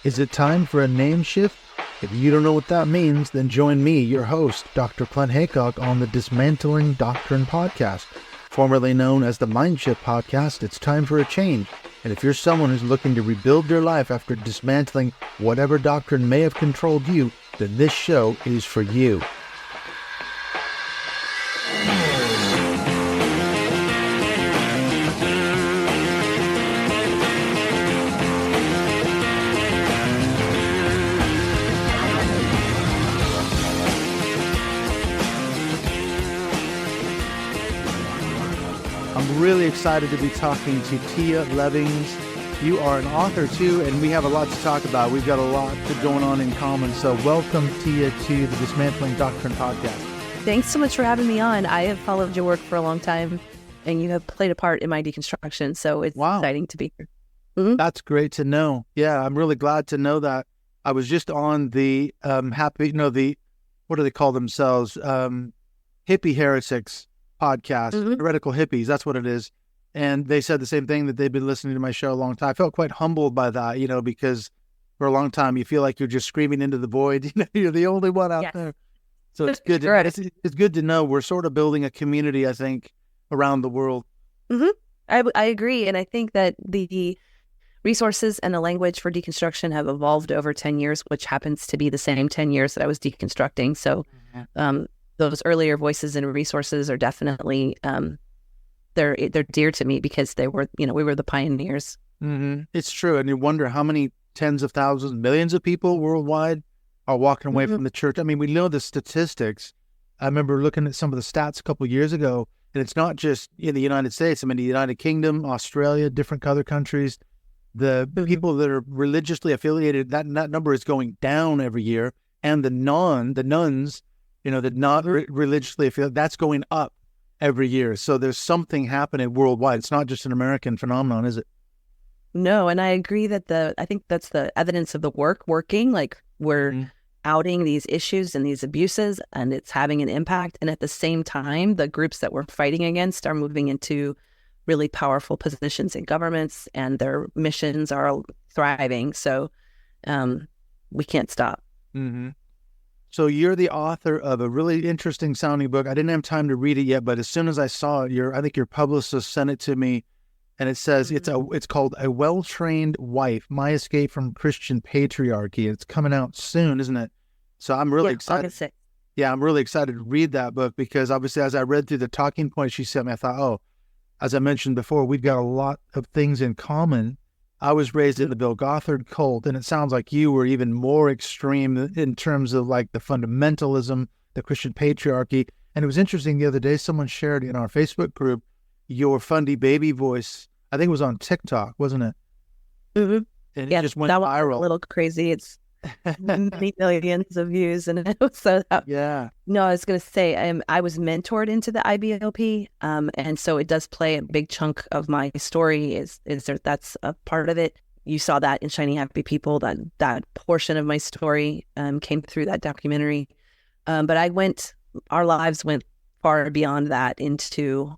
Is it time for a name shift? If you don't know what that means, then join me, your host, Dr. Clint Haycock, on the Dismantling Doctrine podcast. Formerly known as the Mind Shift podcast, it's time for a change. And if you're someone who's looking to rebuild their life after dismantling whatever doctrine may have controlled you, then this show is for you. I'm really excited to be talking to Tia Levings. You are an author too, and we have a lot to talk about. We've got a lot going on in common. So welcome, Tia, to the Dismantling Doctrine podcast. Thanks so much for having me on. I have followed your work for a long time, and you have played a part in my deconstruction. So it's exciting to be here. Mm-hmm. That's great to know. Yeah, I'm really glad to know that. I was just on the what do they call themselves? Hippie heretics podcast, heretical hippies. That's what it is. And they said the same thing, that they've been listening to my show a long time. I felt quite humbled by that, because for a long time you feel like you're just screaming into the void. You're the only one out there. So it's good. It's good to know we're sort of building a community, I think, around the world. Mm-hmm. I agree. And I think that the resources and the language for deconstruction have evolved over 10 years, which happens to be the same 10 years that I was deconstructing. So those earlier voices and resources are definitely they're dear to me because they were, we were the pioneers. Mm-hmm. It's true. And you wonder how many tens of thousands, millions of people worldwide are walking away from the church. I mean, we know the statistics. I remember looking at some of the stats a couple of years ago, and it's not just in the United States. I mean, the United Kingdom, Australia, different other countries, the people that are religiously affiliated, that number is going down every year. And the nuns, that not religiously affiliated, that's going up every year. So there's something happening worldwide. It's not just an American phenomenon, is it? No, and I agree that I think that's the evidence of the working, like we're outing these issues and these abuses, and it's having an impact. And at the same time, the groups that we're fighting against are moving into really powerful positions in governments, and their missions are thriving. So we can't stop. Mm-hmm. So you're the author of a really interesting sounding book. I didn't have time to read it yet, but as soon as I saw it, I think your publicist sent it to me, and it says it's called A Well-Trained Wife: My Escape from Christian Patriarchy. It's coming out soon, isn't it? So I'm really excited. August 6th. Yeah, I'm really excited to read that book because obviously as I read through the talking points she sent me, I thought, as I mentioned before, we've got a lot of things in common. I was raised in the Bill Gothard cult, and it sounds like you were even more extreme in terms of like the fundamentalism, the Christian patriarchy. And it was interesting the other day, someone shared in our Facebook group your fundy baby voice. I think it was on TikTok, wasn't it? Mm-hmm. And it just went viral. Was a little crazy. It's many millions of views, and so yeah. No, I was going to say I was mentored into the IBLP, and so it does play a big chunk of my story. Is there? That's a part of it. You saw that in Shiny Happy People. That portion of my story came through that documentary. But our lives went far beyond that into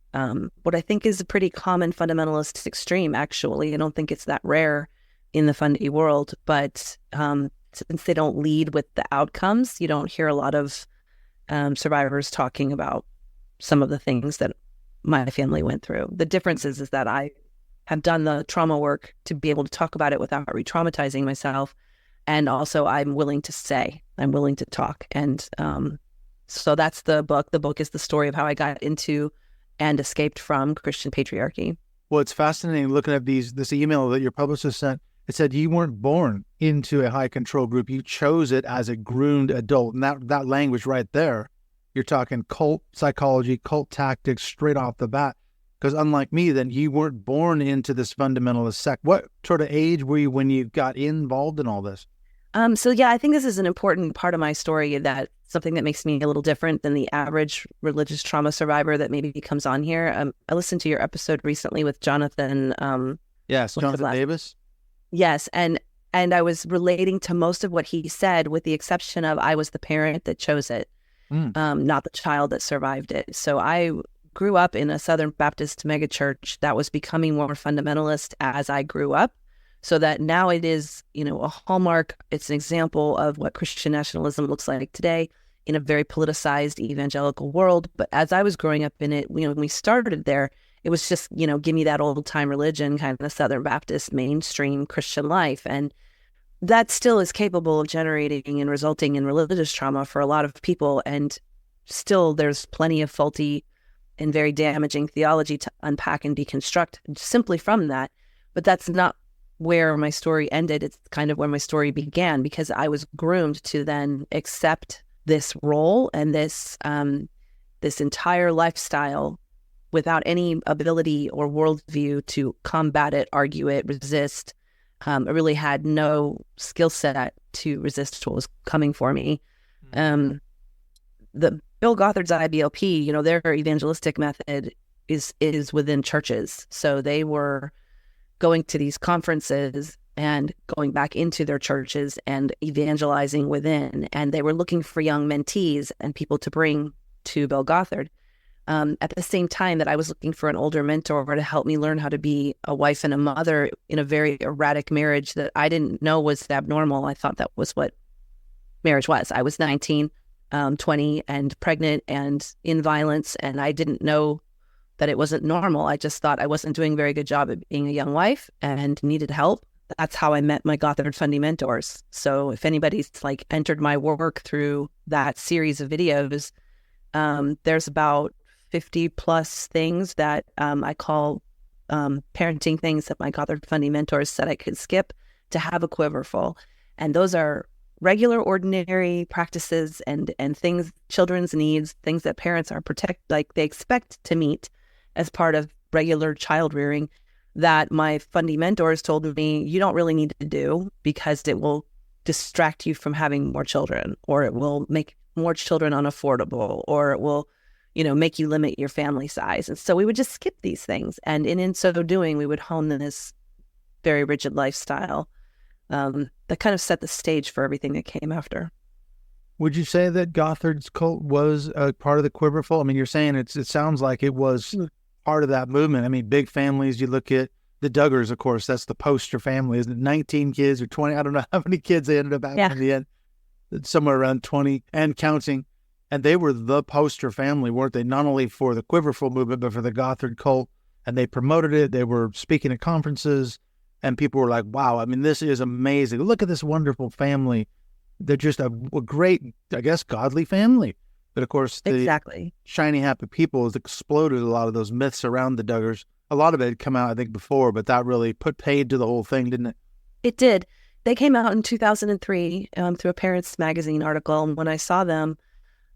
what I think is a pretty common fundamentalist extreme. Actually, I don't think it's that rare in the fundy world, but since they don't lead with the outcomes, you don't hear a lot of survivors talking about some of the things that my family went through. The difference is that I have done the trauma work to be able to talk about it without re-traumatizing myself. And also I'm willing to talk. And so that's the book. The book is the story of how I got into and escaped from Christian patriarchy. Well, it's fascinating looking at this email that your publicist sent. It said you weren't born into a high control group. You chose it as a groomed adult. And that language right there, you're talking cult psychology, cult tactics straight off the bat. Because unlike me, then you weren't born into this fundamentalist sect. What sort of age were you when you got involved in all this? So yeah, I think this is an important part of my story, that something that makes me a little different than the average religious trauma survivor that maybe comes on here. I listened to your episode recently with Jonathan. Yes, Jonathan Davis. Yes, and I was relating to most of what he said, with the exception of I was the parent that chose it, not the child that survived it. So I grew up in a Southern Baptist megachurch that was becoming more fundamentalist as I grew up. so that now it is, a hallmark. It's an example of what Christian nationalism looks like today in a very politicized evangelical world. But as I was growing up in it, when we started there, it was just, give me that old time religion, kind of Southern Baptist, mainstream Christian life. And that still is capable of generating and resulting in religious trauma for a lot of people. And still there's plenty of faulty and very damaging theology to unpack and deconstruct simply from that. But that's not where my story ended. It's kind of where my story began, because I was groomed to then accept this role and this entire lifestyle without any ability or worldview to combat it, argue it, resist. I really had no skill set to resist what was coming for me. The Bill Gothard's IBLP, their evangelistic method is within churches. So they were going to these conferences and going back into their churches and evangelizing within. And they were looking for young mentees and people to bring to Bill Gothard. At the same time that I was looking for an older mentor to help me learn how to be a wife and a mother in a very erratic marriage that I didn't know was abnormal. I thought that was what marriage was. I was 19, 20 and pregnant and in violence, and I didn't know that it wasn't normal. I just thought I wasn't doing a very good job at being a young wife and needed help. That's how I met my Gothard Fundy mentors. So if anybody's entered my work through that series of videos, there's about 50 plus things that I call parenting things that my Gothard Fundy mentors said I could skip to have a Quiverfull. And those are regular, ordinary practices and things, children's needs, things that parents are they expect to meet as part of regular child rearing, that my Fundy mentors told me you don't really need to do, because it will distract you from having more children, or it will make more children unaffordable, or it will, make you limit your family size. And so we would just skip these things. And in so doing, we would hone this very rigid lifestyle that kind of set the stage for everything that came after. Would you say that Gothard's cult was a part of the Quiverfull? I mean, you're saying it sounds like it was part of that movement. I mean, big families, you look at the Duggars, of course, that's the poster family, isn't it? 19 kids or 20, I don't know how many kids they ended up having in the end, somewhere around 20 and counting. And they were the poster family, weren't they? Not only for the Quiverfull movement, but for the Gothard cult. And they promoted it. They were speaking at conferences, and people were like, wow, I mean, this is amazing. Look at this wonderful family. They're just a great, I guess, godly family. But of course, the shiny, happy people has exploded a lot of those myths around the Duggars. A lot of it had come out, I think, before, but that really put paid to the whole thing, didn't it? It did. They came out in 2003 through a Parents Magazine article. And when I saw them,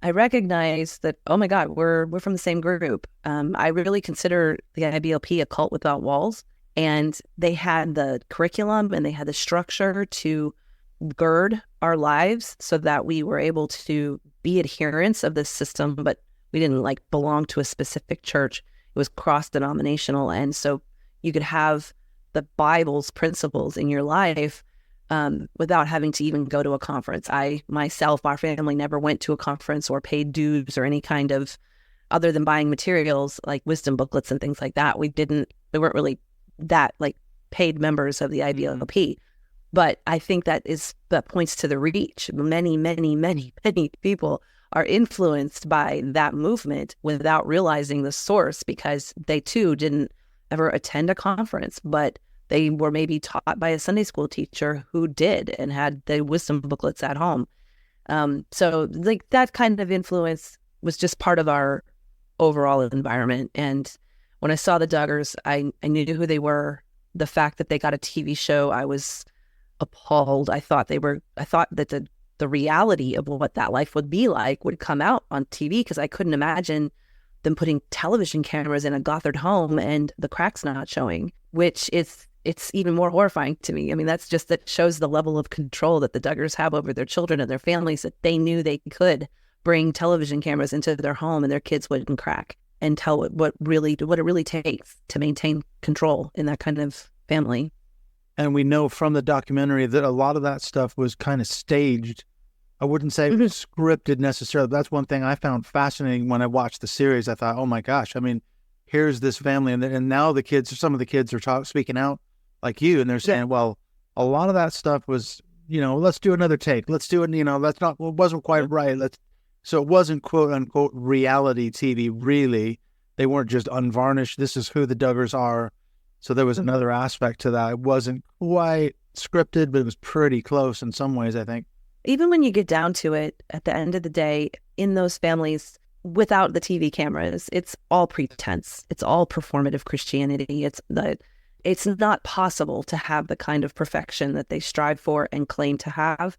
I recognized that, oh my God, we're from the same group. I really consider the IBLP a cult without walls. And they had the curriculum and they had the structure to gird our lives so that we were able to be adherents of this system, but we didn't belong to a specific church. It was cross-denominational. And so you could have the Bible's principles in your life without having to even go to a conference. Our family never went to a conference or paid dues or any kind of, other than buying materials like wisdom booklets and things like that. We weren't really that paid members of the IBLP. But I think that points to the reach. Many, many, many, many people are influenced by that movement without realizing the source, because they too didn't ever attend a conference, but they were maybe taught by a Sunday school teacher who did and had the wisdom booklets at home. So that kind of influence was just part of our overall environment. And when I saw the Duggars, I knew who they were. The fact that they got a TV show, I was appalled. I thought that the reality of what that life would be like would come out on TV, because I couldn't imagine them putting television cameras in a Gothard home and the cracks not showing, which it's even more horrifying to me. I mean, that shows the level of control that the Duggars have over their children and their families, that they knew they could bring television cameras into their home and their kids wouldn't crack, and tell what it really takes to maintain control in that kind of family. And we know from the documentary that a lot of that stuff was kind of staged. I wouldn't say scripted necessarily. That's one thing I found fascinating when I watched the series. I thought, oh my gosh, I mean, here's this family. And now some of the kids are speaking out like you, and they're saying, well, a lot of that stuff was, let's do another take. Let's do it, that's not, well, it wasn't quite right. So it wasn't quote unquote reality TV, really. They weren't just unvarnished. This is who the Duggars are. So there was another aspect to that. It wasn't quite scripted, but it was pretty close in some ways, I think. Even when you get down to it, at the end of the day, in those families, without the TV cameras, it's all pretense. It's all performative Christianity. It's not possible to have the kind of perfection that they strive for and claim to have.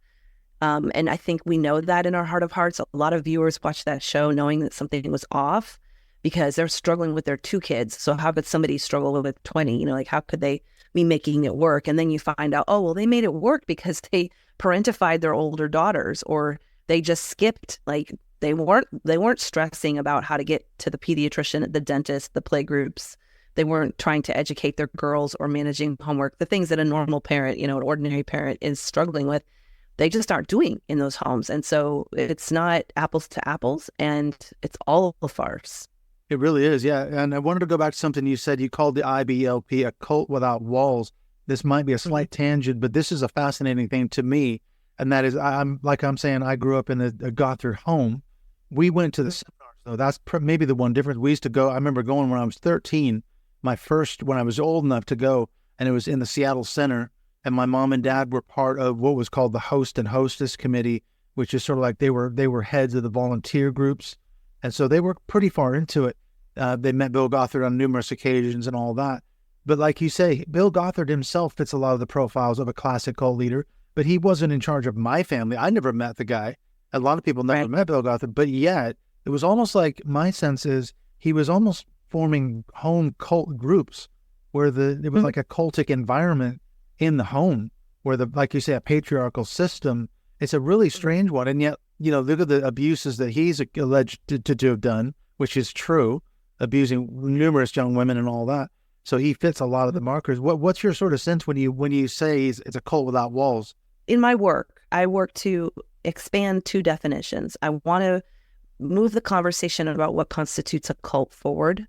And I think we know that in our heart of hearts. A lot of viewers watch that show knowing that something was off because they're struggling with their 2 kids. So how could somebody struggle with 20? Like, how could they be making it work? And then you find out, oh, well, they made it work because they parentified their older daughters, or they just skipped. Like, they weren't stressing about how to get to the pediatrician, the dentist, the play groups. They weren't trying to educate their girls or managing homework, the things that a normal parent, an ordinary parent is struggling with. They just aren't doing in those homes. And so it's not apples to apples, and it's all a farce. It really is, yeah. And I wanted to go back to something you said. You called the IBLP a cult without walls. This might be a slight tangent, but this is a fascinating thing to me. And that is, I'm saying, I grew up in a Gothard home. We went to the seminars, though. That's maybe the one difference. We used to go, I remember going when I was 13, when I was old enough to go, and it was in the Seattle Center. And my mom and dad were part of what was called the Host and Hostess Committee, which is sort of like they were heads of the volunteer groups. And so they were pretty far into it. They met Bill Gothard on numerous occasions and all that. But like you say, Bill Gothard himself fits a lot of the profiles of a classic cult leader, but he wasn't in charge of my family. I never met the guy. A lot of people never met Bill Gothard, but yet it was almost like, my sense is, he was almost forming home cult groups where it was like a cultic environment in the home where like you say, a patriarchal system. It's a really strange one. And yet, look at the abuses that he's alleged to have done, which is true, abusing numerous young women and all that. So he fits a lot of the markers. What's your sort of sense when you say it's a cult without walls? In my work, I work to expand 2 definitions. I want to move the conversation about what constitutes a cult forward,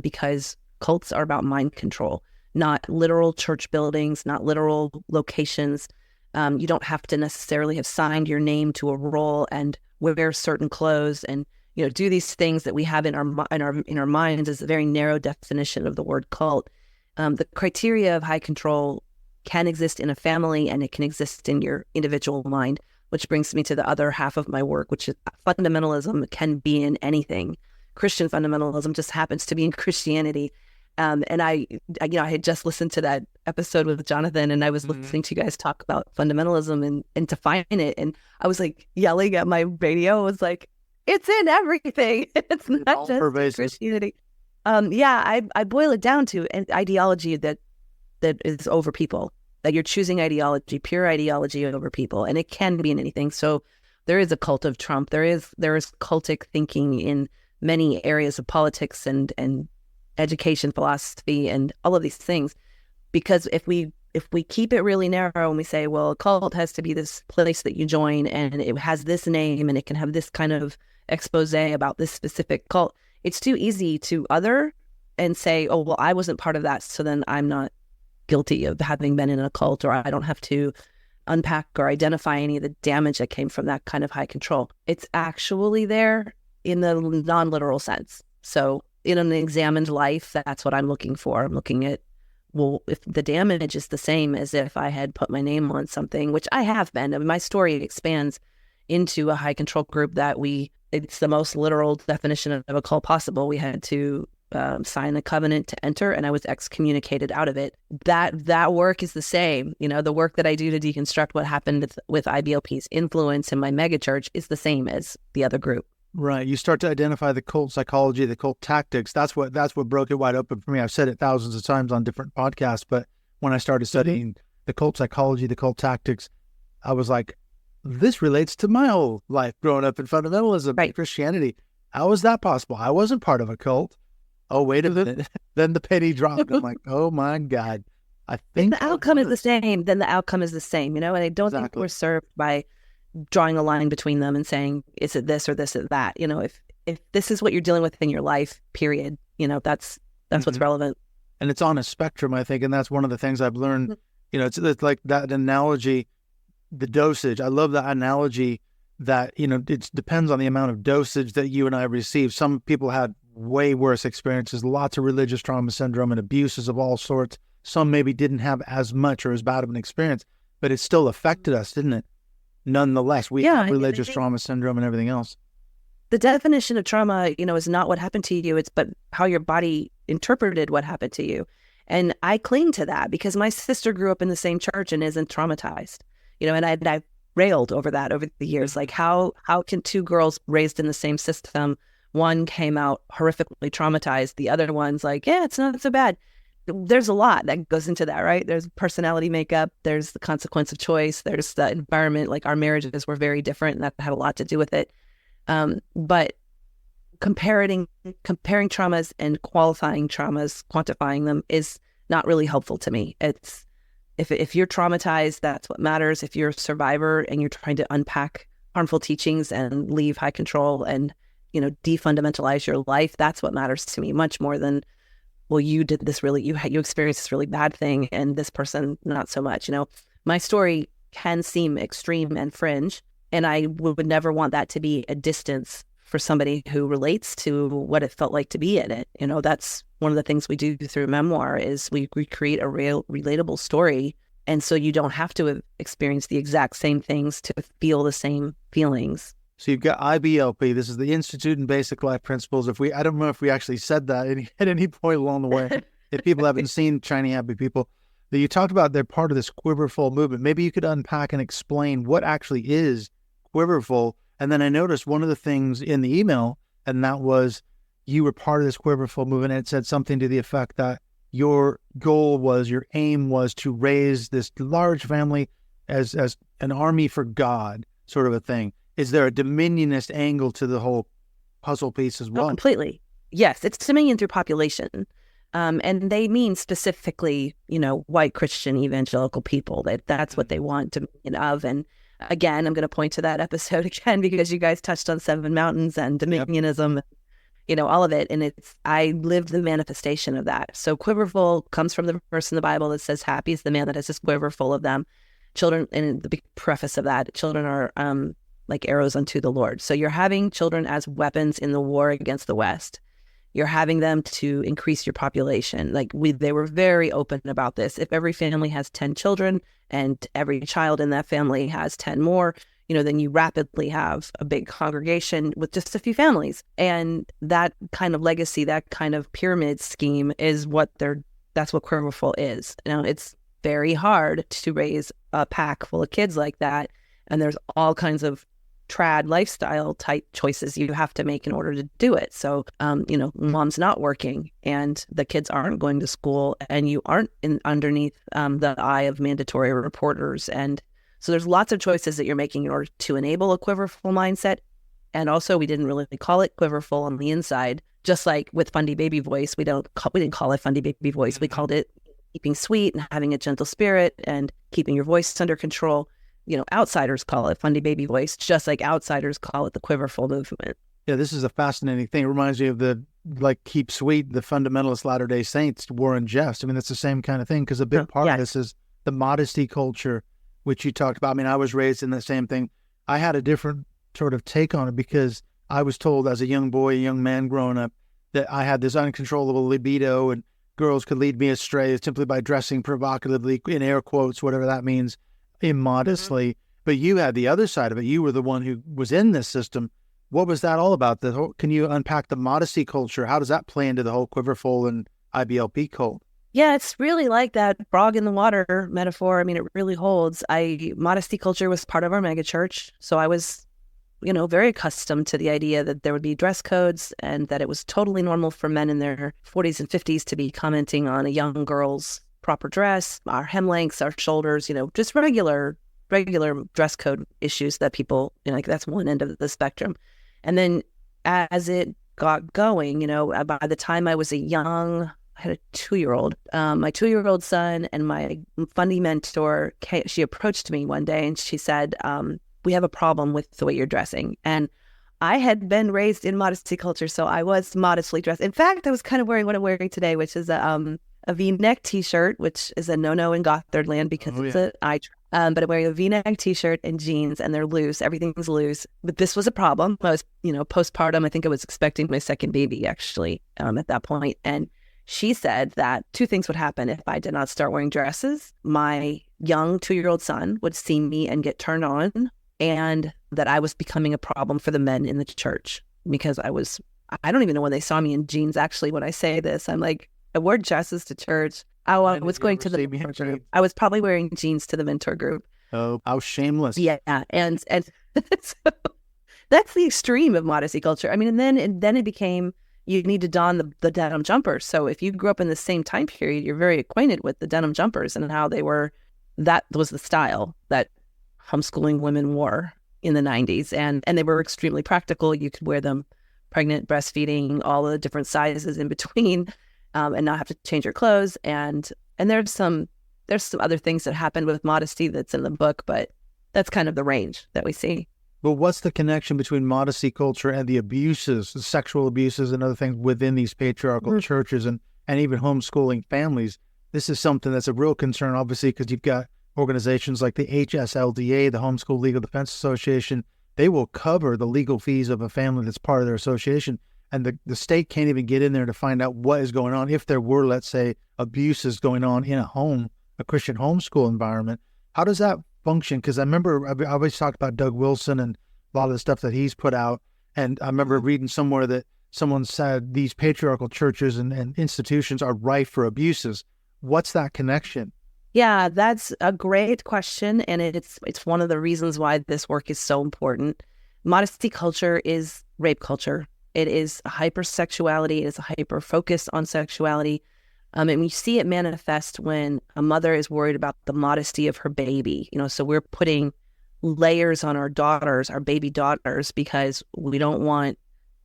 because cults are about mind control, not literal church buildings, not literal locations. You don't have to necessarily have signed your name to a role and wear certain clothes and do these things that we have in our minds is a very narrow definition of the word cult. The criteria of high control can exist in a family, and it can exist in your individual mind, which brings me to the other half of my work, which is fundamentalism can be in anything. Christian fundamentalism just happens to be in Christianity. And I had just listened to that episode with Jonathan, and I was listening to you guys talk about fundamentalism and define it. And I was like yelling at my radio. I was like, it's in everything. It's not just pervasive. Christianity. I boil it down to an ideology that is over people, that you're choosing ideology, pure ideology over people. And it can be in anything. So there is a cult of Trump. There is cultic thinking in many areas of politics and education, philosophy, and all of these things. Because if we keep it really narrow and we say, well, a cult has to be this place that you join and it has this name and it can have this kind of expose about this specific cult, it's too easy to other and say, oh, well, I wasn't part of that, so then I'm not guilty of having been in a cult, or I don't have to unpack or identify any of the damage that came from that kind of high control. It's actually there in the non-literal sense. So in an examined life, that's what I'm looking for. I'm looking at, well, if the damage is the same as if I had put my name on something, which I have been. I mean, my story expands into a high control group that it's the most literal definition of a cult possible. We had to sign a covenant to enter, and I was excommunicated out of it. That work is the same. The work that I do to deconstruct what happened with IBLP's influence in my megachurch is the same as the other group. Right. You start to identify the cult psychology, the cult tactics. That's what broke it wide open for me. I've said it thousands of times on different podcasts, but when I started studying the cult psychology, the cult tactics, I was like, this relates to my whole life growing up in fundamentalism, right. Christianity. How is that possible? I wasn't part of a cult. Oh, wait a minute. Then the penny dropped. I'm like, oh my God. I think the outcome is the same. Then the outcome is the same, and I don't think we're served by drawing a line between them and saying, is it this or this or that? If this is what you're dealing with in your life, period, that's what's relevant. and it's on a spectrum, I think. And that's one of the things I've learned, it's like that analogy, the dosage. I love that analogy that, it depends on the amount of dosage that you and I receive. Some people had way worse experiences, lots of religious trauma syndrome and abuses of all sorts. Some maybe didn't have as much or as bad of an experience, but it still affected us, didn't it? Nonetheless, we have religious trauma syndrome and everything else. The definition of trauma, is not what happened to you, but how your body interpreted what happened to you. And I cling to that because my sister grew up in the same church and isn't traumatized, and I've railed over that over the years. Like how can two girls raised in the same system, one came out horrifically traumatized, the other one's like, yeah, it's not so bad. There's a lot that goes into that, right? There's personality makeup, there's the consequence of choice, there's the environment. Like our marriages were very different and that had a lot to do with it. But comparing traumas and qualifying traumas, quantifying them is not really helpful to me. It's if you're traumatized, that's what matters. If you're a survivor and you're trying to unpack harmful teachings and leave high control and, defundamentalize your life, that's what matters to me much more than, well, you did this you experienced this really bad thing and this person not so much. My story can seem extreme and fringe, and I would never want that to be a distance for somebody who relates to what it felt like to be in it. That's one of the things we do through memoir is we create a real relatable story. And so you don't have to experience the exact same things to feel the same feelings. So you've got IBLP. This is the Institute in Basic Life Principles. I don't know if we actually said that at any point along the way. If people haven't seen Shiny Happy People, that you talked about, they're part of this Quiverfull movement. Maybe you could unpack and explain what actually is Quiverfull. And then I noticed one of the things in the email, and that was you were part of this Quiverfull movement, and it said something to the effect that your aim was to raise this large family as an army for God, sort of a thing. Is there a dominionist angle to the whole puzzle piece as well? Oh, completely. Yes, it's dominion through population. And they mean specifically, white Christian evangelical people. That's what they want dominion of. And again, I'm going to point to that episode again because you guys touched on Seven Mountains and dominionism, all of it. And I lived the manifestation of that. So Quiverfull comes from the verse in the Bible that says, happy is the man that has his quiver full of them. Children, and the big preface of that, children are like arrows unto the Lord. So you're having children as weapons in the war against the West. You're having them to increase your population. They were very open about this. If every family has 10 children and every child in that family has 10 more, then you rapidly have a big congregation with just a few families. And that kind of legacy, that kind of pyramid scheme is that's what Quiverfull is. It's very hard to raise a pack full of kids like that. And there's all kinds of trad lifestyle type choices you have to make in order to do it. So, mom's not working and the kids aren't going to school and you aren't underneath the eye of mandatory reporters. And so there's lots of choices that you're making in order to enable a Quiverfull mindset. And also we didn't really call it Quiverfull on the inside, just like with Fundy Baby Voice. We didn't call it Fundy Baby Voice. We called it keeping sweet and having a gentle spirit and keeping your voice under control. Outsiders call it Fundy Baby Voice, just like outsiders call it the Quiverfull movement. Yeah, this is a fascinating thing. It reminds me of Keep Sweet, the fundamentalist Latter-day Saints War and Jest. I mean, it's the same kind of thing because a big part of this is the modesty culture, which you talked about. I mean, I was raised in the same thing. I had a different sort of take on it because I was told as a young boy, a young man growing up, that I had this uncontrollable libido and girls could lead me astray simply by dressing provocatively, in air quotes, whatever that means, immodestly. Mm-hmm. But you had the other side of it. You were the one who was in this system. What was that all about? Can you unpack the modesty culture? How does that play into the whole Quiverfull and IBLP cult? Yeah, it's really like that frog in the water metaphor. I mean, it really holds. Modesty culture was part of our megachurch. So I was, very accustomed to the idea that there would be dress codes and that it was totally normal for men in their 40s and 50s to be commenting on a young girl's proper dress, our hem lengths, our shoulders, just regular dress code issues that people, that's one end of the spectrum. And then as it got going, by the time I was I had a 2-year-old, my 2-year-old son and my Fundy mentor, she approached me one day and she said, we have a problem with the way you're dressing. And I had been raised in modesty culture, so I was modestly dressed. In fact, I was kind of wearing what I'm wearing today, which is a a V-neck T-shirt, which is a no-no in Gothard land because it's an eye. But I'm wearing a V-neck T-shirt and jeans, and they're loose. Everything's loose. But this was a problem. I was, postpartum. I think I was expecting my second baby actually at that point. And she said that two things would happen if I did not start wearing dresses. My young 2-year-old son would see me and get turned on, and that I was becoming a problem for the men in the church because I don't even know when they saw me in jeans. Actually, when I say this, I'm like, I wore dresses to church. I was going to the mentor group. I was probably wearing jeans to the mentor group. Oh, how shameless. Yeah. And so that's the extreme of modesty culture. I mean, and then it became, you need to don the denim jumpers. So if you grew up in the same time period, you're very acquainted with the denim jumpers and how they were, that was the style that homeschooling women wore in the 90s. And they were extremely practical. You could wear them pregnant, breastfeeding, all the different sizes in between, and not have to change your clothes. And there's some other things that happened with modesty that's in the book, but that's kind of the range that we see. But what's the connection between modesty culture and the abuses, the sexual abuses and other things within these patriarchal churches and even homeschooling families? This is something that's a real concern, obviously, because you've got organizations like the HSLDA, the Homeschool Legal Defense Association. They will cover the legal fees of a family that's part of their association. And the state can't even get in there to find out what is going on. If there were, let's say, abuses going on in a Christian homeschool environment, how does that function? Because I remember I always talked about Doug Wilson and a lot of the stuff that he's put out. And I remember reading somewhere that someone said these patriarchal churches and institutions are rife for abuses. What's that connection? Yeah, that's a great question. And it's one of the reasons why this work is so important. Modesty culture is rape culture. It is a hypersexuality. It is a hyper focus on sexuality. And we see it manifest when a mother is worried about the modesty of her baby. So we're putting layers on our daughters, our baby daughters, because we don't want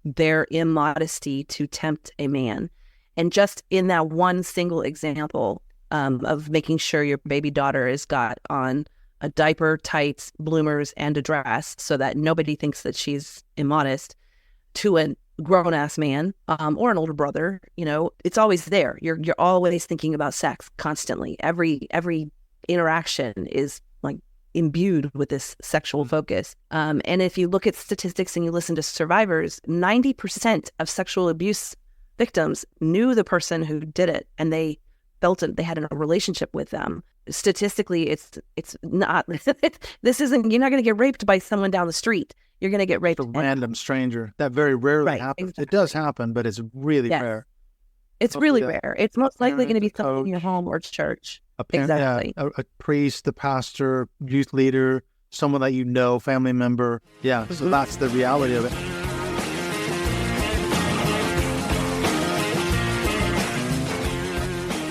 their immodesty to tempt a man. And just in that one single example of making sure your baby daughter has got on a diaper, tights, bloomers, and a dress so that nobody thinks that she's immodest, to a grown-ass man or an older brother, it's always there. You're always thinking about sex constantly. Every interaction is like imbued with this sexual focus. And if you look at statistics and you listen to survivors, 90% of sexual abuse victims knew the person who did it, and they felt it, they had a relationship with them. Statistically, it's not, this isn't, you're not going to get raped by someone down the street. You're going to get raped. A random stranger. That very rarely happens. Exactly. It does happen, but it's really rare. It's really rare. It's most likely going to be someone in your home or church. Exactly. Yeah, a priest, the pastor, youth leader, someone that you know, family member. Yeah, so that's the reality of it.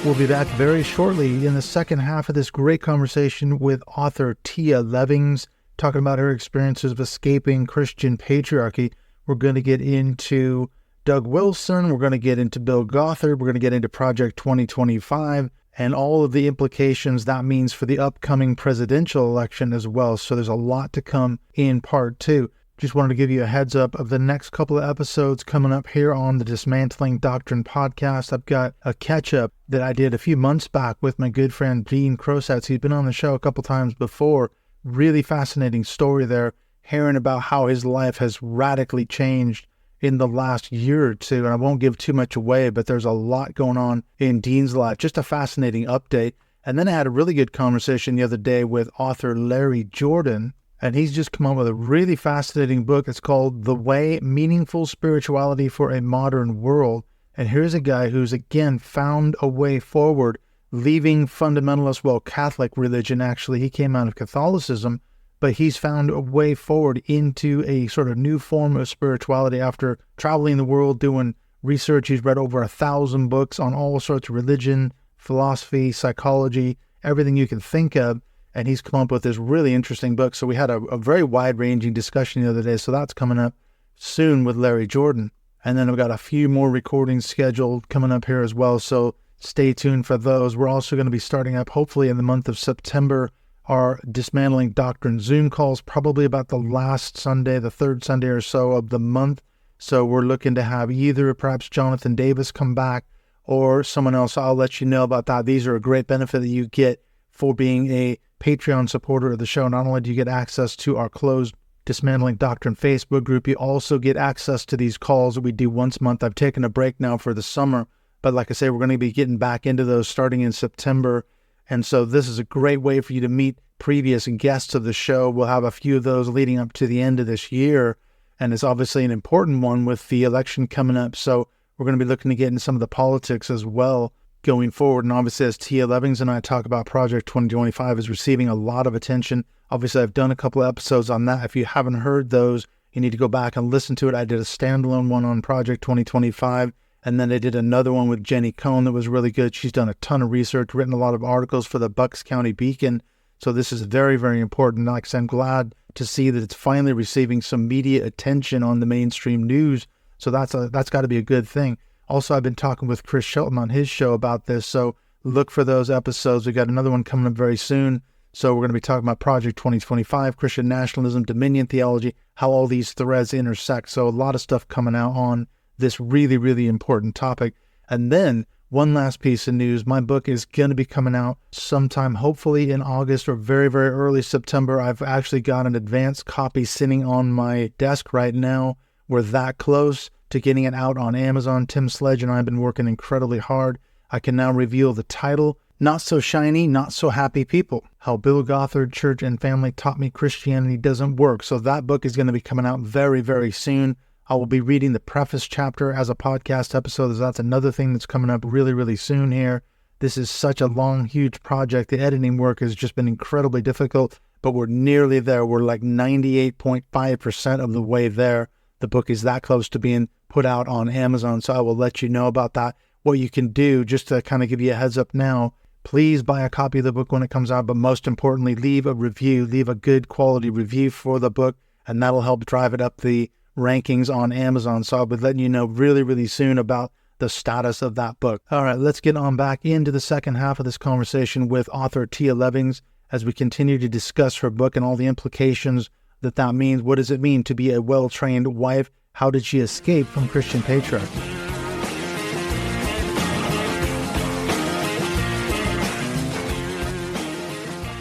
We'll be back very shortly in the second half of this great conversation with author Tia Levings, talking about her experiences of escaping Christian patriarchy. We're going to get into Doug Wilson. We're going to get into Bill Gothard. We're going to get into Project 2025 and all of the implications that means for the upcoming presidential election as well. So there's a lot to come in part two. Just wanted to give you a heads up of the next couple of episodes coming up here on the Dismantling Doctrine podcast. I've got a catch-up that I did a few months back with my good friend Dean Crosatz. He's been on the show a couple times before. Really fascinating story there, hearing about how his life has radically changed in the last year or two. And I won't give too much away, but there's a lot going on in Dean's life. Just a fascinating update. And then I had a really good conversation the other day with author Larry Jordan. And he's just come up with a really fascinating book. It's called The Way: Meaningful Spirituality for a Modern World. And here's a guy who's, again, found a way forward, leaving fundamentalist, Catholic religion, actually. He came out of Catholicism, but he's found a way forward into a sort of new form of spirituality after traveling the world, doing research. He's read over 1,000 books on all sorts of religion, philosophy, psychology, everything you can think of. And he's come up with this really interesting book. So we had a very wide-ranging discussion the other day. So that's coming up soon with Larry Jordan. And then I've got a few more recordings scheduled coming up here as well. So stay tuned for those. We're also going to be starting up, hopefully in the month of September, our Dismantling Doctrine Zoom calls, probably about the last Sunday, the third Sunday or so of the month. So we're looking to have either perhaps Jonathan Davis come back, or someone else, I'll let you know about that. These are a great benefit that you get for being a Patreon supporter of the show. Not only do you get access to our closed Dismantling Doctrine Facebook group, you also get access to these calls that we do once a month. I've taken a break now for the summer, but like I say, we're going to be getting back into those starting in September. And so this is a great way for you to meet previous guests of the show. We'll have a few of those leading up to the end of this year. And it's obviously an important one with the election coming up. So we're going to be looking to get into some of the politics as well going forward. And obviously, as Tia Levings and I talk about, Project 2025 is receiving a lot of attention. Obviously, I've done a couple of episodes on that. If you haven't heard those, you need to go back and listen to it. I did a standalone one on Project 2025, and then I did another one with Jenny Cohn that was really good. She's done a ton of research, written a lot of articles for the Bucks County Beacon. So this is very, very important. Like I said, I'm glad to see that it's finally receiving some media attention on the mainstream news. So that's got to be a good thing. Also, I've been talking with Chris Shelton on his show about this, so look for those episodes. We got another one coming up very soon. So we're going to be talking about Project 2025, Christian nationalism, dominion theology, how all these threads intersect. So a lot of stuff coming out on this really, really important topic. And then one last piece of news. My book is going to be coming out sometime, hopefully in August or very, very early September. I've actually got an advanced copy sitting on my desk right now. We're that close to getting it out on Amazon. Tim Sledge and I have been working incredibly hard. I can now reveal the title, Not So Shiny, Not So Happy People, How Bill Gothard, Church and Family Taught Me Christianity Doesn't Work. So that book is going to be coming out very, very soon. I will be reading the preface chapter as a podcast episode. That's another thing that's coming up really, really soon here. This is such a long, huge project. The editing work has just been incredibly difficult, but we're nearly there. We're like 98.5% of the way there. The book is that close to being put out on Amazon, so I will let you know about that. What you can do, just to kind of give you a heads up now, please buy a copy of the book when it comes out, but most importantly, leave a review, leave a good quality review for the book, and that'll help drive it up the rankings on Amazon. So I'll be letting you know really, really soon about the status of that book. All right, let's get on back into the second half of this conversation with author Tia Levings as we continue to discuss her book and all the implications that means. What does it mean to be a well-trained wife? How did she escape from Christian patriarchy?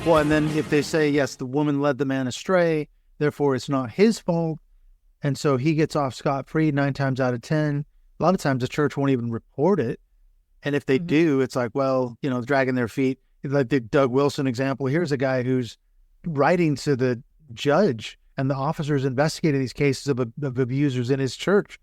Well, and then if they say, yes, the woman led the man astray, therefore it's not his fault, and so he gets off scot-free 9 times out of 10, a lot of times the church won't even report it. And if they do, it's like, well, dragging their feet. Like the Doug Wilson example, here's a guy who's writing to the judge and the officers investigating these cases of abusers in his church,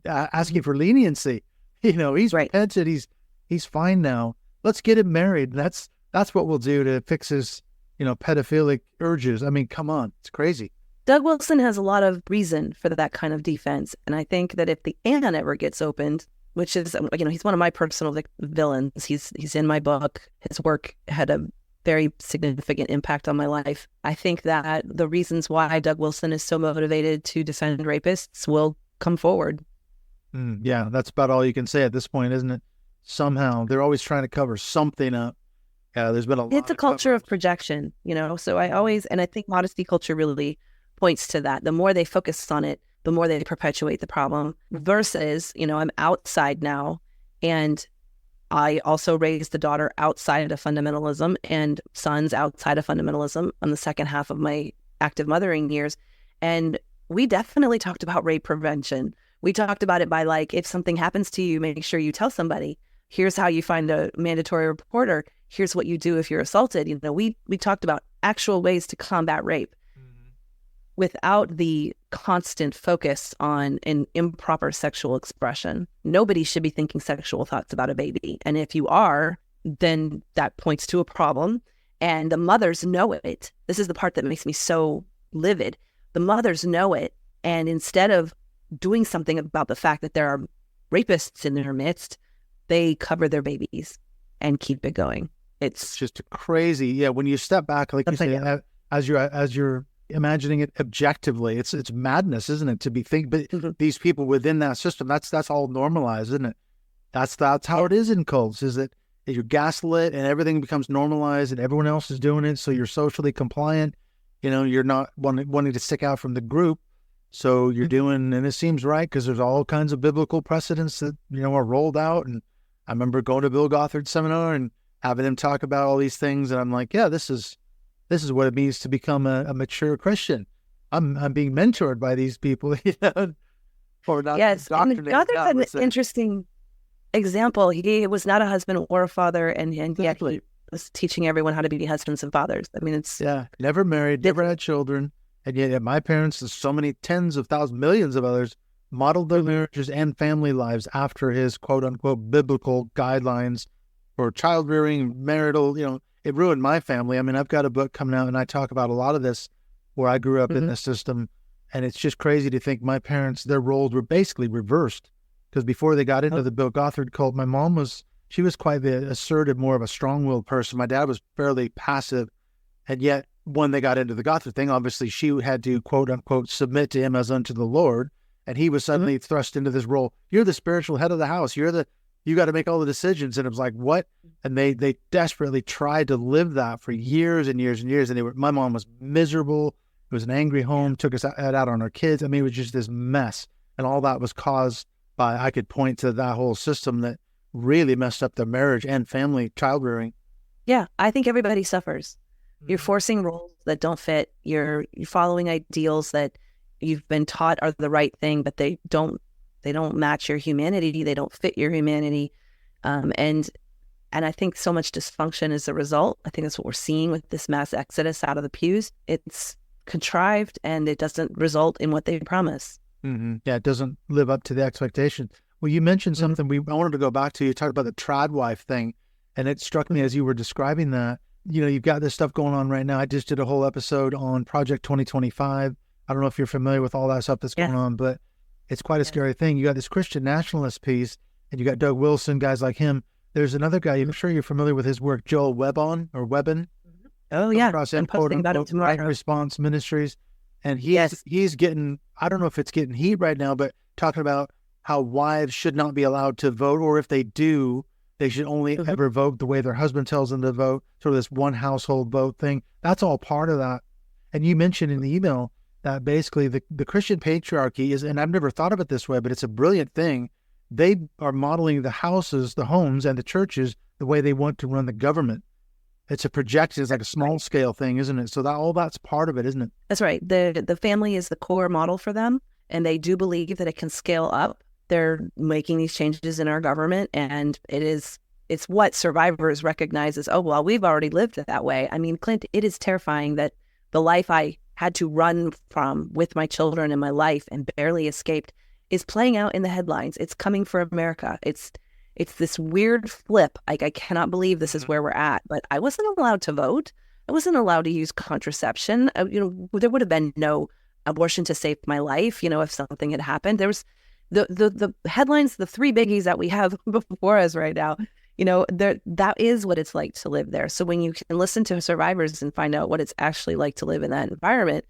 asking for leniency. He's repented. He's fine now. Let's get him married. That's what we'll do to fix his, pedophilic urges. I mean, come on. It's crazy. Doug Wilson has a lot of reason for that kind of defense. And I think that if the Ann ever gets opened, which is, he's one of my personal villains. He's in my book. His work had a very significant impact on my life. I think that the reasons why Doug Wilson is so motivated to defend rapists will come forward. Yeah, that's about all you can say at this point, isn't it? Somehow they're always trying to cover something up. There's been a lot. It's a culture of projection, so I think modesty culture really points to that. The more they focus on it, the more they perpetuate the problem versus, I'm outside now, and I also raised a daughter outside of fundamentalism and sons outside of fundamentalism on the second half of my active mothering years. And we definitely talked about rape prevention. We talked about it by if something happens to you, make sure you tell somebody. Here's how you find a mandatory reporter. Here's what you do if you're assaulted. We talked about actual ways to combat rape without the constant focus on an improper sexual expression. Nobody should be thinking sexual thoughts about a baby. And if you are, then that points to a problem. And the mothers know it. This is the part that makes me so livid. The mothers know it. And instead of doing something about the fact that there are rapists in their midst, they cover their babies and keep it going. It's just crazy. Yeah, when you step back, like you say, as you're imagining it objectively, it's madness, isn't it? To be thinking, but these people within that system, that's all normalized, isn't it? That's how it is in cults. Is that you're gaslit and everything becomes normalized and everyone else is doing it, so you're socially compliant. You're not wanting to stick out from the group, so you're doing, and it seems right because there's all kinds of biblical precedents that are rolled out, and I remember going to Bill Gothard seminar and having him talk about all these things. And I'm like, yeah, this is what it means to become a mature Christian. I'm being mentored by these people, or not. Yes. And Gothard had an interesting example. He was not a husband or a father, and yet he was teaching everyone how to be husbands and fathers. I mean, it's never married, never had children, and yet my parents, and so many tens of thousands, millions of others, modeled their marriages and family lives after his quote unquote biblical guidelines for child rearing, marital. It ruined my family. I mean, I've got a book coming out, and I talk about a lot of this where I grew up in the system, and it's just crazy to think my parents, their roles were basically reversed. Because before they got into the Bill Gothard cult, my mom was quite the assertive, more of a strong-willed person. My dad was fairly passive. And yet, when they got into the Gothard thing, obviously she had to, quote-unquote, submit to him as unto the Lord. And he was suddenly thrust into this role. You're the spiritual head of the house. You got to make all the decisions. And it was like, what? And they desperately tried to live that for years and years and years. And my mom was miserable. It was an angry home, took us out on our kids. I mean, it was just this mess. And all that was caused by, I could point to that whole system that really messed up their marriage and family child rearing. Yeah, I think everybody suffers. You're forcing roles that don't fit. You're following ideals that you've been taught are the right thing, but they don't match your humanity. They don't fit your humanity. And I think so much dysfunction is the result. I think that's what we're seeing with this mass exodus out of the pews. It's contrived, and it doesn't result in what they promise. Mm-hmm. Yeah, it doesn't live up to the expectation. Well, you mentioned something I wanted to go back to. You talked about the tradwife thing, and it struck me as you were describing that. You've got this stuff going on right now. I just did a whole episode on Project 2025. I don't know if you're familiar with all that stuff that's going on, but it's quite a scary thing. You got this Christian nationalist piece, and you got Doug Wilson, guys like him. There's another guy, I'm sure you're familiar with his work, Joel Webben. Oh, yeah. I'm posting about it tomorrow. Right Response Ministries. And he's getting, I don't know if it's getting heat right now, but talking about how wives should not be allowed to vote, or if they do, they should only ever vote the way their husband tells them to vote, sort of this one household vote thing. That's all part of that. And you mentioned in the email that basically the Christian patriarchy is, and I've never thought of it this way, but it's a brilliant thing. They are modeling the houses, the homes, and the churches the way they want to run the government. It's a projection. It's like a small scale thing, isn't it? So all that's part of it, isn't it? That's right. The family is the core model for them, and they do believe that it can scale up. They're making these changes in our government, and it's what survivors recognize as, oh, well, we've already lived it that way. I mean, Clint, it is terrifying that the life I had to run from with my children in my life and barely escaped is playing out in the headlines. It's coming for America. It's this weird flip. Like, I cannot believe this is where we're at. But I wasn't allowed to vote. I wasn't allowed to use contraception. There would have been no abortion to save my life. If something had happened, there was the headlines, the three biggies that we have before us right now. That is what it's like to live there. So when you can listen to survivors and find out what it's actually like to live in that environment,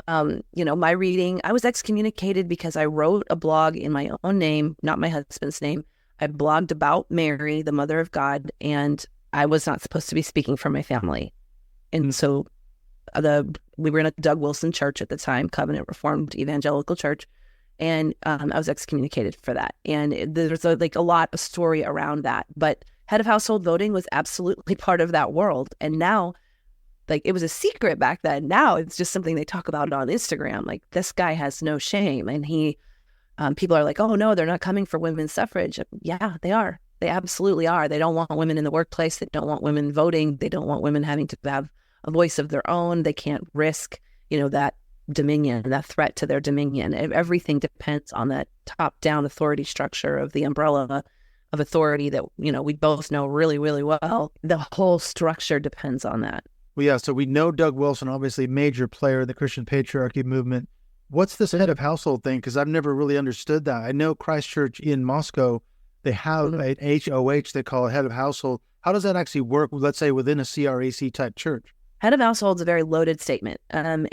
my reading, I was excommunicated because I wrote a blog in my own name, not my husband's name. I blogged about Mary, the Mother of God, and I was not supposed to be speaking for my family. And so we were in a Doug Wilson church at the time, Covenant Reformed Evangelical Church, and I was excommunicated for that. And there's a lot of story around that. But head of household voting was absolutely part of that world. And now, it was a secret back then. Now it's just something they talk about on Instagram. Like, this guy has no shame. And people are like, oh, no, they're not coming for women's suffrage. Yeah, they are. They absolutely are. They don't want women in the workplace. They don't want women voting. They don't want women having to have a voice of their own. They can't risk, that dominion, that threat to their dominion. Everything depends on that top-down authority structure of the umbrella of authority that, we both know really, really well. The whole structure depends on that. Well, yeah, so we know Doug Wilson, obviously a major player in the Christian patriarchy movement. What's this head of household thing? Because I've never really understood that. I know Christ Church in Moscow, they have an HOH they call a head of household. How does that actually work, let's say, within a CRAC type church? Head of household is a very loaded statement.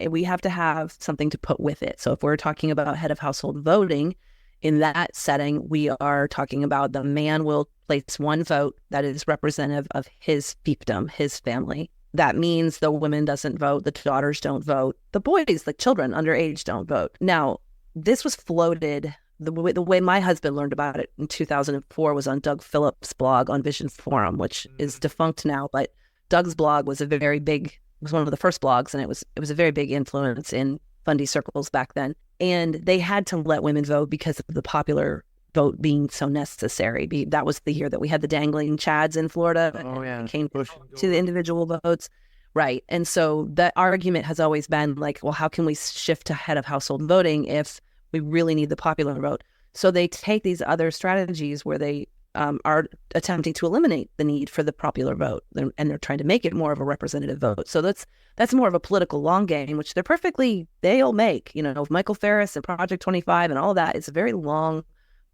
We have to have something to put with it. So if we're talking about head of household voting, in that setting, we are talking about the man will place one vote that is representative of his fiefdom, his family. That means the women doesn't vote, the daughters don't vote, the boys, the children underage don't vote. Now, this was floated the way my husband learned about it in 2004 was on Doug Phillips' blog on Vision Forum, which is defunct now, but Doug's blog was one of the first blogs, and it was a very big influence in fundy circles back then. And they had to let women vote because of the popular vote being so necessary. That was the year that we had the dangling chads in Florida. Oh, yeah. It came to the individual votes. Right. And so that argument has always been like, well, how can we shift to head of household voting if we really need the popular vote? So they take these other strategies where they are attempting to eliminate the need for the popular vote, and they're trying to make it more of a representative vote. So that's more of a political long game, which they'll make. You know, Michael Ferris and Project 25 and all of that. It's a very long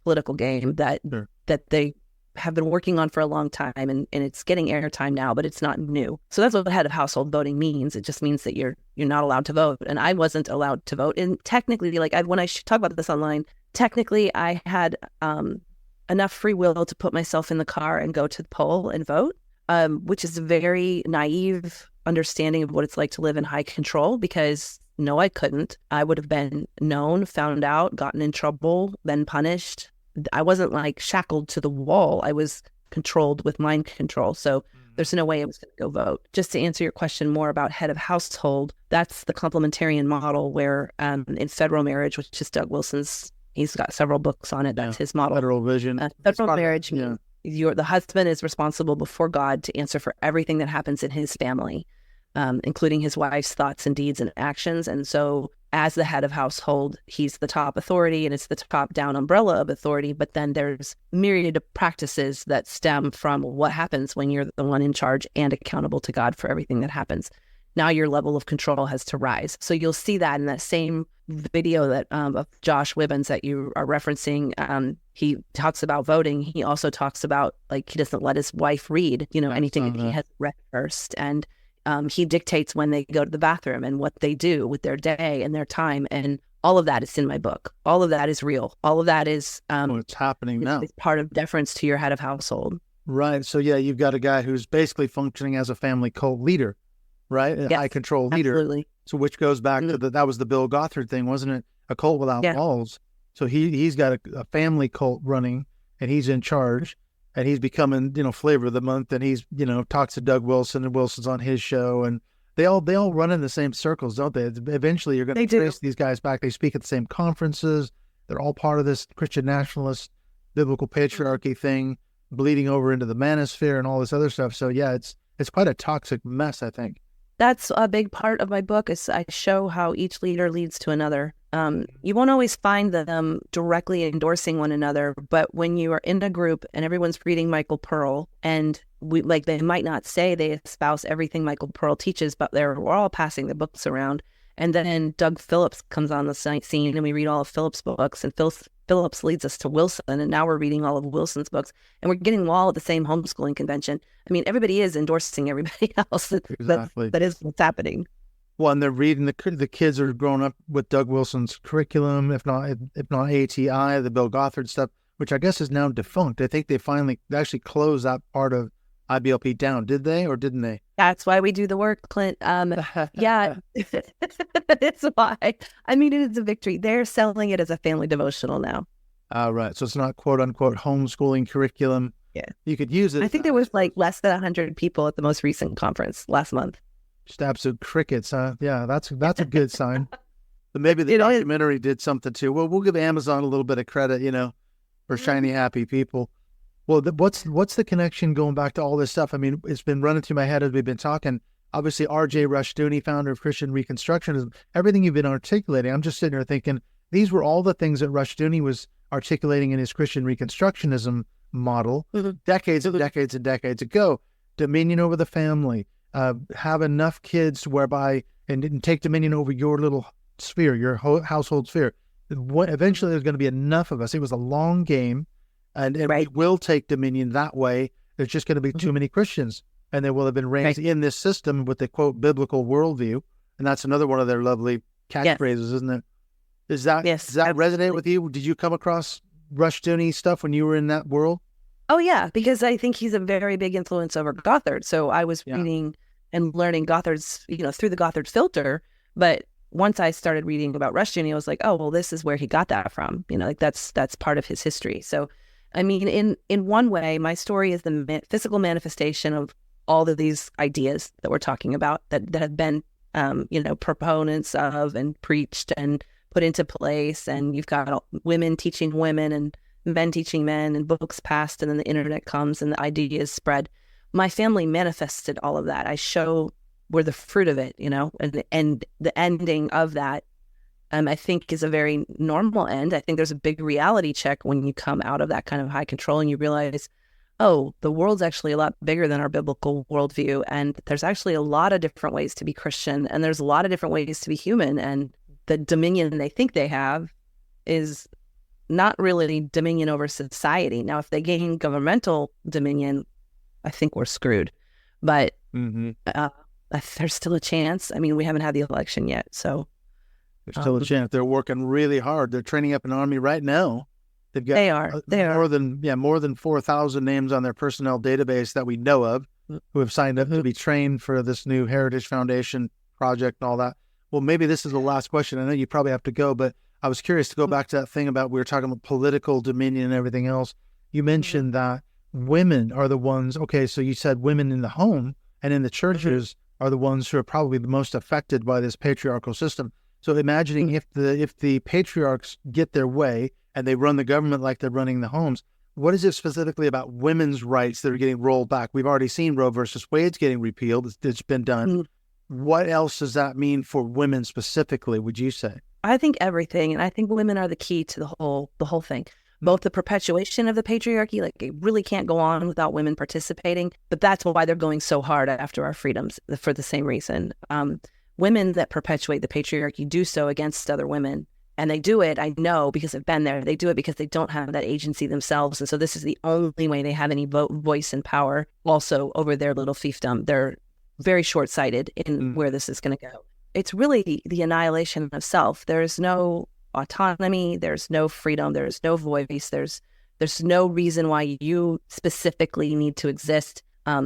political game that they have been working on for a long time, and it's getting airtime now, but it's not new. So that's what the head of household voting means. It just means that you're not allowed to vote, and I wasn't allowed to vote. And technically, when I talk about this online, technically I had enough free will to put myself in the car and go to the poll and vote, which is a very naive understanding of what it's like to live in high control, because no, I couldn't. I would have been known, found out, gotten in trouble, been punished. I wasn't like shackled to the wall. I was controlled with mind control. So there's no way I was going to go vote. Just to answer your question more about head of household, that's the complementarian model where in federal marriage, which is Doug Wilson's, he's got several books on it. That's his model. Federal vision. Federal marriage means the husband is responsible before God to answer for everything that happens in his family, including his wife's thoughts and deeds and actions. And so as the head of household, he's the top authority, and it's the top-down umbrella of authority. But then there's myriad of practices that stem from what happens when you're the one in charge and accountable to God for everything that happens. Now your level of control has to rise. So you'll see that in that same video that of Josh Wibbens that you are referencing. He talks about voting. He also talks about, like, he doesn't let his wife read, anything that he has read first. And he dictates when they go to the bathroom and what they do with their day and their time. And all of that is in my book. All of that is real. All of that is it's happening now. It's part of deference to your head of household. Right. So, yeah, you've got a guy who's basically functioning as a family cult leader, right? A high control leader. Absolutely. So which goes back to that was the Bill Gothard thing, wasn't it? A cult without walls. So he's got a family cult running, and he's in charge. And he's becoming, flavor of the month, and he's, talks to Doug Wilson, and Wilson's on his show, and they all run in the same circles, don't they? Eventually, you're going to trace these guys back. They speak at the same conferences. They're all part of this Christian nationalist, biblical patriarchy thing, bleeding over into the manosphere and all this other stuff. So yeah, it's quite a toxic mess, I think. That's a big part of my book, is I show how each leader leads to another. You won't always find them directly endorsing one another, but when you are in a group and everyone's reading Michael Pearl, and they might not say they espouse everything Michael Pearl teaches, but we're all passing the books around. And then Doug Phillips comes on the scene, and we read all of Phillips' books, and Phillips leads us to Wilson, and now we're reading all of Wilson's books, and we're getting all at the same homeschooling convention. I mean, everybody is endorsing everybody else. Exactly. That is what's happening. Well, and they're reading, the kids are growing up with Doug Wilson's curriculum, if not ATI, the Bill Gothard stuff, which I guess is now defunct. I think they actually closed that part of IBLP down. Did they, or didn't they? That's why we do the work, Clint. Yeah, it's why. I mean, it is a victory. They're selling it as a family devotional now. Right. So it's not quote unquote homeschooling curriculum. Yeah. You could use it. I think there was less than 100 people at the most recent conference last month. Just absolute crickets, huh? Yeah, that's a good sign. But maybe the documentary did something too. Well, we'll give Amazon a little bit of credit, for shiny, happy people. Well, what's the connection going back to all this stuff? I mean, it's been running through my head as we've been talking. Obviously, R.J. Rushdoony, founder of Christian Reconstructionism, everything you've been articulating, I'm just sitting here thinking, these were all the things that Rushdoony was articulating in his Christian Reconstructionism model decades and decades and decades ago. Dominion over the family, have enough kids whereby, and take dominion over your little sphere, your household sphere. Eventually, there's going to be enough of us. It was a long game, and we will take dominion that way. There's just going to be too many Christians, and they will have been raised in this system with the, quote, biblical worldview. And that's another one of their lovely catchphrases, isn't it? Does that resonate with you? Did you come across Rushdoony stuff when you were in that world? Oh, yeah, because I think he's a very big influence over Gothard. So I was reading and learning Gothard's, through the Gothard filter. But once I started reading about Rushdoony, I was like, oh, well, this is where he got that from. Like that's part of his history. So, I mean, in one way, my story is the physical manifestation of all of these ideas that we're talking about that have been, proponents of and preached and put into place. And you've got women teaching women and men teaching men, and books passed, and then the internet comes and the ideas spread. My family manifested all of that. I show we're the fruit of it, and the ending of that, I think, is a very normal end. I think there's a big reality check when you come out of that kind of high control and you realize, oh, the world's actually a lot bigger than our biblical worldview. And there's actually a lot of different ways to be Christian. And there's a lot of different ways to be human. And the dominion they think they have is not really dominion over society. Now, if they gain governmental dominion, I think we're screwed. But there's still a chance. I mean, we haven't had the election yet. So there's still a chance. They're working really hard. They're training up an army right now. They've got more than 4,000 names on their personnel database that we know of who have signed up to be trained for this new Heritage Foundation project and all that. Well, maybe this is the last question. I know you probably have to go, but I was curious to go back to that thing about, we were talking about political dominion and everything else. You mentioned that women are the ones, okay, so you said women in the home and in the churches are the ones who are probably the most affected by this patriarchal system. So imagining if the patriarchs get their way and they run the government like they're running the homes, what is it specifically about women's rights that are getting rolled back? We've already seen Roe versus Wade's getting repealed. It's been done. What else does that mean for women specifically, would you say? I think everything. And I think women are the key to the whole thing. Both the perpetuation of the patriarchy, like it really can't go on without women participating, but that's why they're going so hard after our freedoms, for the same reason. Women that perpetuate the patriarchy do so against other women. And they do it, I know, because I've been there. They do it because they don't have that agency themselves. And so this is the only way they have any voice and power also over their little fiefdom. They're very short-sighted in where this is going to go. It's really the annihilation of self. There's no autonomy, there's no freedom, there's no voice, there's no reason why you specifically need to exist,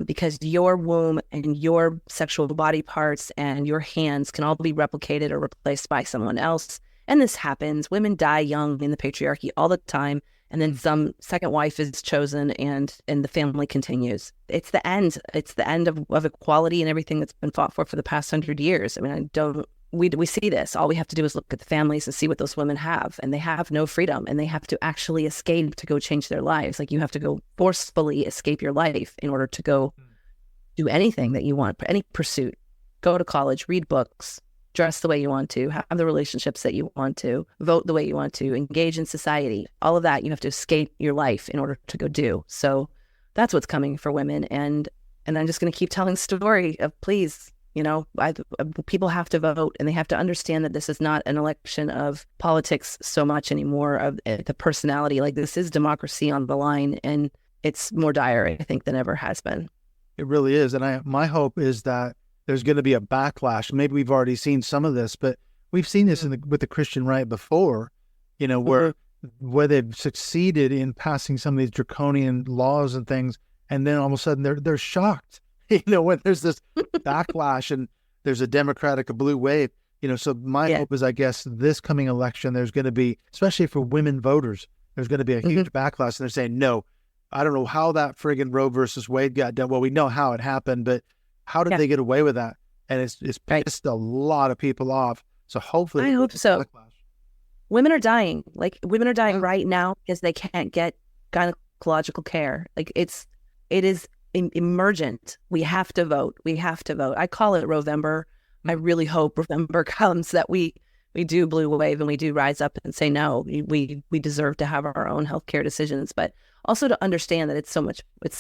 because your womb and your sexual body parts and your hands can all be replicated or replaced by someone else. And this happens. Women die young in the patriarchy all the time, and then some second wife is chosen and the family continues. It's the end. It's the end of equality and everything that's been fought for the past 100 years. I mean, we see this. All we have to do is look at the families and see what those women have, and they have no freedom, and they have to actually escape to go change their lives. Like, you have to go forcefully escape your life in order to go do anything that you want, any pursuit, go to college, read books, dress the way you want to, have the relationships that you want to, vote the way you want to, engage in society. All of that, you have to escape your life in order to go do. So that's what's coming for women. And I'm just going to keep telling the story of, please, people have to vote, and they have to understand that this is not an election of politics so much anymore, of the personality. Like, this is democracy on the line, and it's more dire, I think, than ever has been. It really is. And my hope is that there's going to be a backlash. Maybe we've already seen some of this, but we've seen this with the Christian right before, where they've succeeded in passing some of these draconian laws and things, and then all of a sudden they're shocked. When there's this backlash and there's a Democratic, a blue wave, so my hope is, I guess, this coming election, there's going to be, especially for women voters, there's going to be a huge backlash. And they're saying, no, I don't know how that friggin' Roe versus Wade got done. Well, we know how it happened, but how did they get away with that? And it's pissed a lot of people off. So hopefully, I hope so. Backlash. Women are dying. Like, women are dying right now because they can't get gynecological care. Like, it is emergent. We have to vote. We have to vote. I call it Rovember. I really hope Rovember comes, that we do blue wave and we do rise up and say, no, we deserve to have our own healthcare decisions, but also to understand that it's so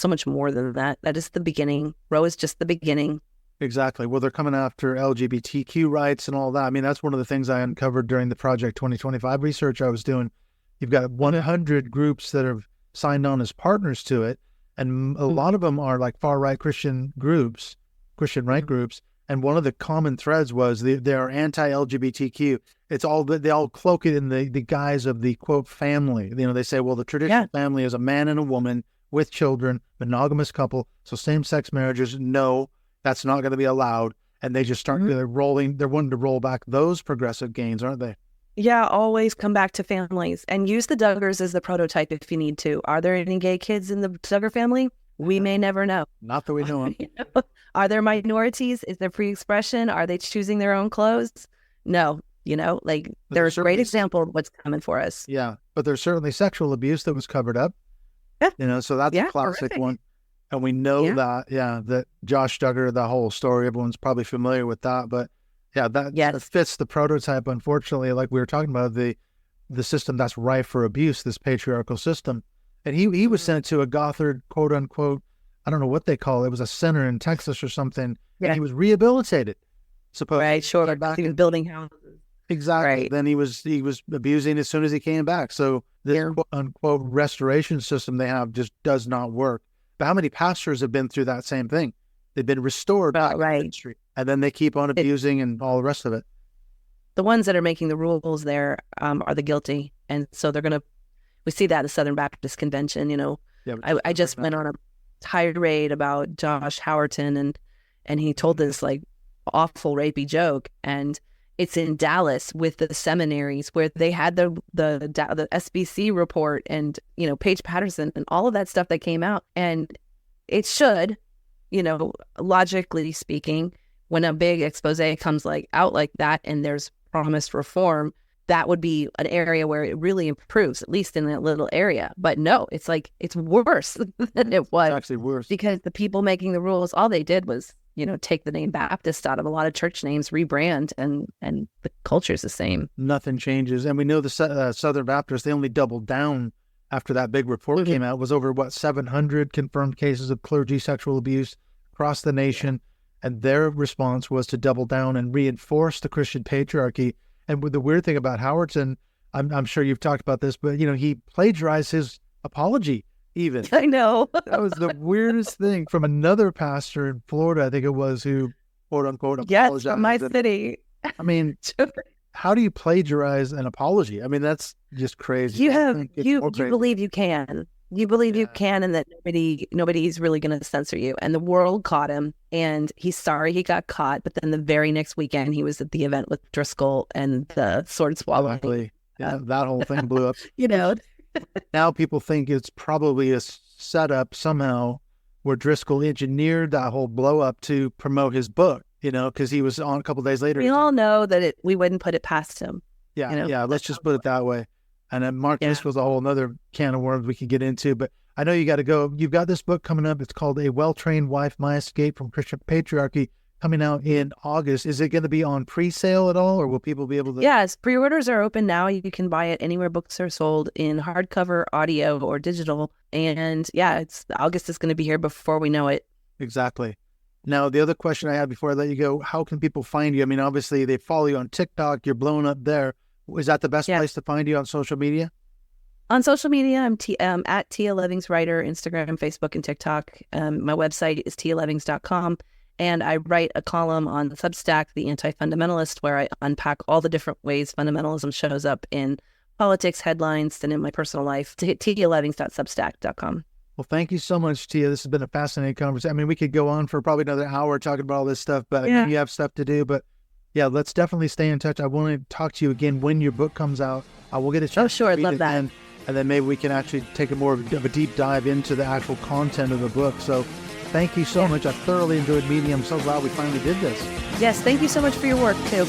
much more than that. That is the beginning. Roe is just the beginning. Exactly. Well, they're coming after LGBTQ rights and all that. I mean, that's one of the things I uncovered during the Project 2025 research I was doing. You've got 100 groups that have signed on as partners to it. And a lot of them are like far-right Christian groups, Christian right groups. And one of the common threads was they are anti-LGBTQ. It's all that they all cloak it in the guise of the, quote, family. They say, well, the traditional family is a man and a woman with children, monogamous couple. So same-sex marriages, no, that's not going to be allowed. and they just start they're wanting to roll back those progressive gains, aren't they? Yeah, always come back to families and use the Duggars as the prototype if you need to. Are there any gay kids in the Duggar family? We may never know. Not that we know of. You know? Are there minorities? Is there free expression? Are they choosing their own clothes? No, like there's a great example of what's coming for us. Yeah, but there's certainly sexual abuse that was covered up. Yeah. So that's a classic horrific one. And we know that Josh Duggar, the whole story, everyone's probably familiar with that. But that fits the prototype, unfortunately, like we were talking about, the system that's rife for abuse, this patriarchal system. And he was sent to a Gothard, quote unquote, I don't know what they call it. It was a center in Texas or something. Yeah. And he was rehabilitated. Supposedly. Right, sure. Back. He was building houses. Exactly. Right. Then he was abusing as soon as he came back. So this quote unquote restoration system they have just does not work. But how many pastors have been through that same thing? They've been restored back to ministry, and then they keep on abusing and all the rest of it. The ones that are making the rules there are the guilty, and so they're going to. We see that at the Southern Baptist Convention. I just went on a tirade about Josh Howerton, and he told this like awful rapey joke, and it's in Dallas with the seminaries where they had the SBC report and Paige Patterson and all of that stuff that came out, and it should, logically speaking, when a big expose comes out like that and there's promised reform, that would be an area where it really improves, at least in that little area. But no, it's worse than it was. It's actually worse. Because the people making the rules, all they did was, take the name Baptist out of a lot of church names, rebrand, and the culture's the same. Nothing changes. And we know the Southern Baptists, they only doubled down after that big report came out. It was over, 700 confirmed cases of clergy sexual abuse across the nation. And their response was to double down and reinforce the Christian patriarchy. And the weird thing about Howerton, I'm sure you've talked about this, but, he plagiarized his apology even. I know. That was the weirdest thing from another pastor in Florida, I think it was, who, quote unquote, apologized. Yes, from my city. I mean, how do you plagiarize an apology? I mean, that's just crazy. You believe you can. You believe you can, and that nobody's really going to censor you. And the world caught him, and he's sorry he got caught. But then the very next weekend, he was at the event with Driscoll and the sword swallowing. Exactly. Yeah, that whole thing blew up. Now people think it's probably a setup somehow where Driscoll engineered that whole blow up to promote his book. Because he was on a couple of days later. We all know that we wouldn't put it past him. Yeah. Let's just put it that way. And then Mark, this was a whole other can of worms we could get into, but I know you got to go. You've got this book coming up. It's called A Well-Trained Wife, My Escape from Christian Patriarchy, coming out in August. Is it going to be on pre-sale at all, or will people be able to? Yes, pre-orders are open now. You can buy it anywhere books are sold, in hardcover, audio, or digital. And August is going to be here before we know it. Exactly. Now, the other question I had before I let you go, how can people find you? I mean, obviously they follow you on TikTok. You're blowing up there. Is that the best place to find you on social media? On social media, I'm at Tia Levings Writer, Instagram, Facebook, and TikTok. My website is tialevings.com. And I write a column on Substack, The Anti-Fundamentalist, where I unpack all the different ways fundamentalism shows up in politics, headlines, and in my personal life. tialevings.substack.com. Well, thank you so much, Tia. This has been a fascinating conversation. I mean, we could go on for probably another hour talking about all this stuff, but you have stuff to do. But yeah, let's definitely stay in touch. I want to talk to you again when your book comes out. I will get a chance. Oh, sure. I'd love that. And then maybe we can actually take a more of a deep dive into the actual content of the book. So thank you so much. I thoroughly enjoyed meeting you. I'm so glad we finally did this. Yes. Thank you so much for your work, too.